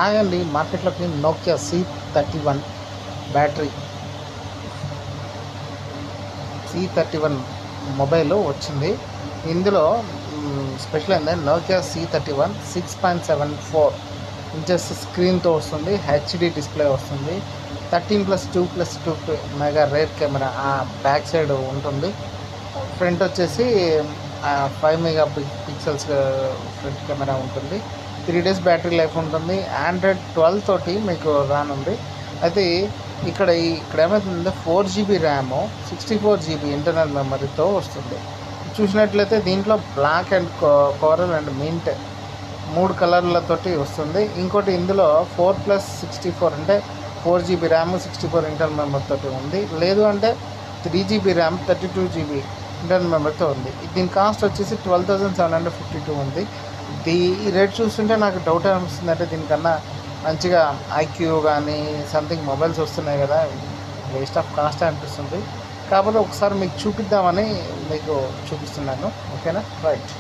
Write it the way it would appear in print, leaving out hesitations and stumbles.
Hi అండి, మార్కెట్లోకి Nokia C31 battery C31 mobile వచ్చింది. ఇందులో స్పెషల్ ఏంటంటే నోకియా C31 6.74 ఇంచెస్ స్క్రీన్తో వస్తుంది. హెచ్డి డిస్ప్లే వస్తుంది. 13+2+2 mega rear camera back side ఉంటుంది. ఫ్రంట్ వచ్చేసి 5 మెగా పిక్సెల్స్ ఫ్రంట్ కెమెరా ఉంటుంది. 3 days బ్యాటరీ లైఫ్ ఉంటుంది. Android 12 తోటి మీకు రానుంది. అయితే ఇక్కడ ఏమవుతుందంటే 4GB ర్యామ్, 64GB ఇంటర్నల్ మెమరీతో వస్తుంది. చూసినట్లయితే దీంట్లో black and coral and mint 3 కలర్లతోటి వస్తుంది. ఇంకోటి ఇందులో 4+64 అంటే 4GB ర్యామ్, 64 ఇంటర్నల్ మెమరీతో ఉంది. లేదు అంటే 3GB ర్యామ్, 32GB ఇంటర్నల్ మెమరీతో ఉంది. దీని కాస్ట్ వచ్చేసి 12,752 ఉంది. ఈ రేట్ చూస్తుంటే నాకు డౌట్ అనిపిస్తుంది. అంటే దీనికన్నా మంచిగా ఐక్యూ కానీ సంథింగ్ మొబైల్స్ వస్తున్నాయి కదా, వేస్ట్ ఆఫ్ కాస్ట్ అనిపిస్తుంది. కాకపోతే ఒకసారి మీకు చూపిద్దామని మీకు చూపిస్తున్నాను. ఓకేనా, రైట్.